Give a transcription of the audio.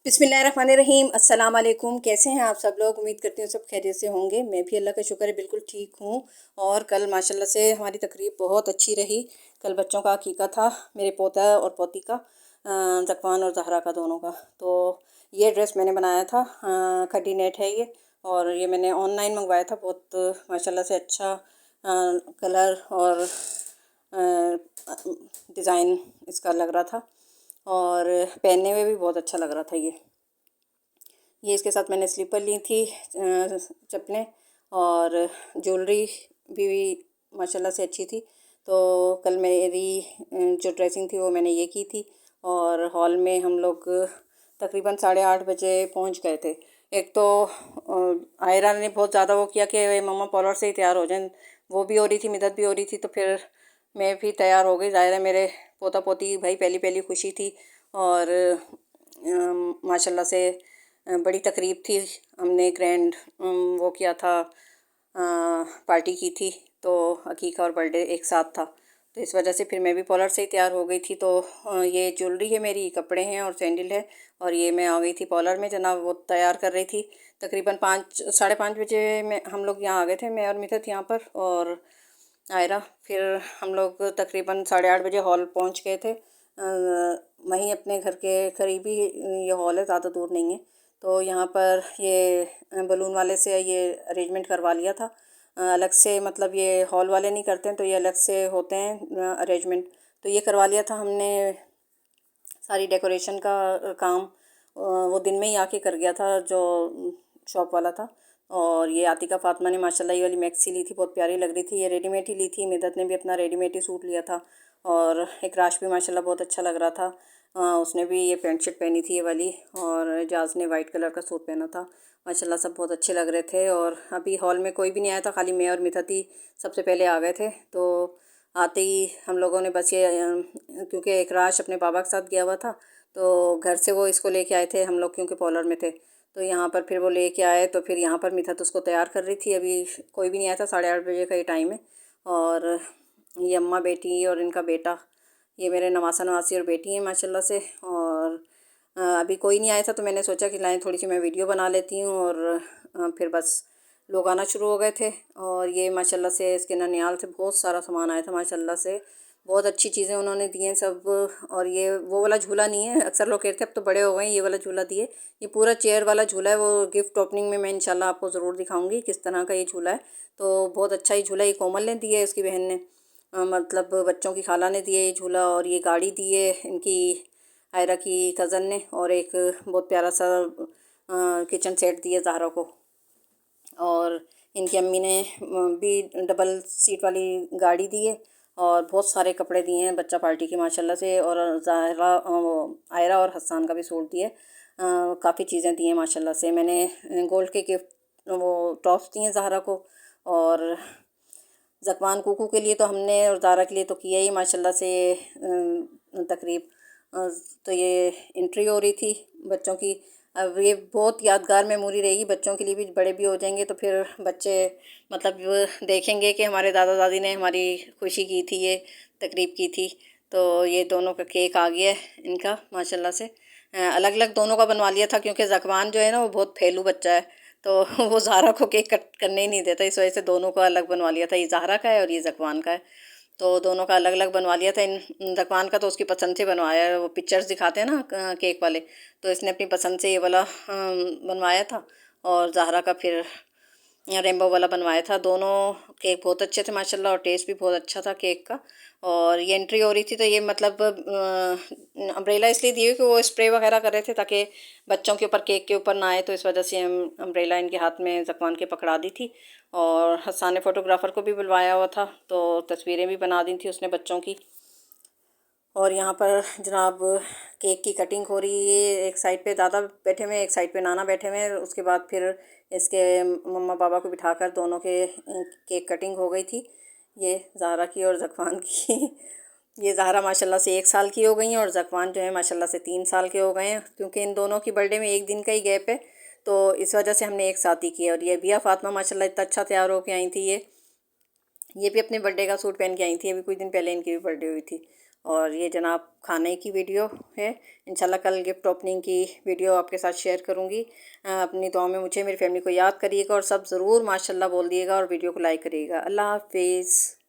बिस्मिल्लाहिर्रहमानिर्रहीम। अस्सलाम वालेकुम। कैसे हैं आप सब लोग? उम्मीद करती हूँ सब खैरियत से होंगे। मैं भी अल्लाह का शुक्र है बिल्कुल ठीक हूँ। और कल माशाल्लाह से हमारी तकरीब बहुत अच्छी रही। कल बच्चों का अकीका था, मेरे पोता और पोती का, ज़कवान और ज़हरा का, दोनों का। तो ये ड्रेस मैंने बनाया था, खड्डी नेट है ये, और ये मैंने ऑनलाइन मंगवाया था। बहुत माशाल्लाह से अच्छा कलर और डिज़ाइन इसका लग रहा था, और पहनने में भी बहुत अच्छा लग रहा था ये इसके साथ मैंने स्लीपर ली थी, चप्पलें, और ज्वेलरी भी माशाल्लाह से अच्छी थी। तो कल मेरी जो ड्रेसिंग थी वो मैंने ये की थी, और हॉल में हम लोग तकरीबन 8:30 बजे पहुंच गए थे। एक तो आयरा ने बहुत ज़्यादा वो किया कि मम्मा पार्लर से ही तैयार हो जाएं, वो भी हो रही थी, मिदत भी हो रही थी, तो फिर मैं भी तैयार हो गई। ज़ाहिर है मेरे पोता पोती की भाई पहली पहली खुशी थी, और माशाल्लाह से बड़ी तकरीब थी। हमने ग्रैंड वो किया था, पार्टी की थी, तो अकीका और बर्थडे एक साथ था। तो इस वजह से फिर मैं भी पार्लर से ही तैयार हो गई थी। तो ये ज्वेलरी है मेरी, कपड़े हैं और सैंडल है, और ये मैं आ गई थी पार्लर में। जनाब वो तैयार कर रही थी। तकरीबन 5 साढ़े 5 बजे में हम लोग यहाँ आ गए थे, मैं और मिथत यहाँ पर और आयरा। फिर हम लोग तकरीबन 8:30 बजे हॉल पहुँच गए थे। वहीं अपने घर के करीब ही ये हॉल है, ज़्यादा दूर नहीं है। तो यहाँ पर ये बलून वाले से ये अरेंजमेंट करवा लिया था, अलग से, मतलब ये हॉल वाले नहीं करते हैं, तो ये अलग से होते हैं अरेंजमेंट। तो ये करवा लिया था हमने। सारी डेकोरेशन का काम वो दिन में ही आके कर गया था जो शॉप वाला था। और ये आतिका फ़ातिमा ने माशाल्लाह ये वाली मैक्सी ली थी, बहुत प्यारी लग रही थी। ये रेडीमेड ही ली थी। मिदत ने भी अपना रेडीमेड ही सूट लिया था, और इकराश भी माशाल्लाह बहुत अच्छा लग रहा था। उसने भी ये पैंट शर्ट पहनी थी ये वाली, और एजाज़ ने वाइट कलर का सूट पहना था। माशाल्लाह सब बहुत अच्छे लग रहे थे। और अभी हॉल में कोई भी नहीं आया था, खाली मैं और मिथत ही सबसे पहले आ गए थे। तो आते ही हम लोगों ने बस ये क्योंकि इकराश अपने पापा के साथ गया हुआ था, तो घर से वो इसको लेके आए थे हम लोग, क्योंकि पार्लर में थे। तो यहाँ पर फिर वो लेके आए, तो फिर यहाँ पर मिथत उसको तैयार कर रही थी। अभी कोई भी नहीं आया था, 8:30 बजे का ये टाइम है। और ये अम्मा बेटी और इनका बेटा, ये मेरे नवासा नवासी और बेटी हैं माशाल्लाह से। और अभी कोई नहीं आया था, तो मैंने सोचा कि लाएँ थोड़ी सी मैं वीडियो बना लेती हूँ। और फिर बस लोग आना शुरू हो गए थे। और ये माशाल्लाह से इसके ननिहाल से बहुत सारा सामान आया था माशाल्लाह से, बहुत अच्छी चीज़ें उन्होंने दी हैं सब। और ये वो वाला झूला नहीं है, अक्सर लोग कहते हैं अब तो बड़े हो गए हैं, ये वाला झूला दिए। ये पूरा चेयर वाला झूला है। वो गिफ्ट ओपनिंग में मैं इंशाल्लाह आपको ज़रूर दिखाऊंगी किस तरह का ये झूला है। तो बहुत अच्छा ही झूला, ये कोमल ने दिया है, उसकी बहन ने, मतलब बच्चों की खाला ने दिया ये झूला। और ये गाड़ी दी है इनकी आयरा की कज़न ने, और एक बहुत प्यारा सा किचन सेट दिया ज़हरा को। और इनकी अम्मी ने भी डबल सीट वाली गाड़ी दी है, और बहुत सारे कपड़े दिए हैं बच्चा पार्टी के माशाल्लाह से। और ज़ाहरा आयरा और हसन का भी सूट दिए, काफ़ी चीज़ें दी हैं माशाल्लाह से। मैंने गोल्ड के गिफ्ट वो टॉप्स दिए ज़हरा को, और ज़कवान कुकू के लिए तो हमने, और ज़ारा के लिए तो किया ही माशाल्लाह से तकरीब। तो ये एंट्री हो रही थी बच्चों की। अब ये बहुत यादगार मेमोरी रहेगी बच्चों के लिए भी, बड़े भी हो जाएंगे तो फिर बच्चे मतलब देखेंगे कि हमारे दादा दादी ने हमारी खुशी की थी, ये तकरीब की थी। तो ये दोनों का केक आ गया है इनका माशाल्लाह से। अलग अलग दोनों का बनवा लिया था, क्योंकि ज़कवान जो है ना वो बहुत फैलू बच्चा है, तो वो ज़ारा को केक कट करने ही नहीं देता। इस वजह से दोनों का अलग बनवा लिया था, ये ज़ाहरा का है और ये ज़कवान का है। तो दोनों का अलग अलग बनवा लिया था। इन ज़कवान का तो उसकी पसंद से बनवाया है, वो पिक्चर्स दिखाते हैं ना केक वाले, तो इसने अपनी पसंद से ये वाला बनवाया था। और ज़ाहरा का फिर रेनबो वाला बनवाया था। दोनों केक बहुत अच्छे थे माशाल्लाह, और टेस्ट भी बहुत अच्छा था केक का। और ये एंट्री हो रही थी, तो ये मतलब अम्ब्रेला इसलिए दी हुई कि वो स्प्रे वगैरह कर रहे थे ताकि बच्चों के ऊपर, केक के ऊपर ना आए, तो इस वजह से हम अम्ब्रेला इनके हाथ में ज़कवान के पकड़ा दी थी। और हसन ने फ़ोटोग्राफ़र को भी बुलवाया हुआ था, तो तस्वीरें भी बना दी थी उसने बच्चों की। और यहाँ पर जनाब केक की कटिंग हो रही है। एक साइड पे दादा बैठे हुए हैं, एक साइड पे नाना बैठे हुए हैं। उसके बाद फिर इसके मम्मा पापा को बिठाकर दोनों के केक कटिंग हो गई थी, ये ज़ाहरा की और ज़कवान की। ये ज़ाहरा माशाल्लाह से 1 साल की हो गई हैं, और ज़कवान जो है माशाल्लाह से 3 साल के हो गए हैं। क्योंकि इन दोनों की बर्थडे में एक दिन का ही गैप है, तो इस वजह से हमने एक साथ ही किया। और ये बिया फ़ातिमा माशाल्लाह इतना अच्छा तैयार होकर आई थी। ये भी अपने बर्थडे का सूट पहन के आई थी, अभी कुछ दिन पहले इनकी भी बर्थडे हुई थी। और ये जनाब खाने की वीडियो है। इंशाल्लाह कल गिफ्ट ओपनिंग की वीडियो आपके साथ शेयर करूँगी। अपनी दुआ में मुझे, मेरी फैमिली को याद करिएगा और सब ज़रूर माशाल्लाह बोल दिएगा और वीडियो को लाइक करिएगा। अल्लाह हाफिज़।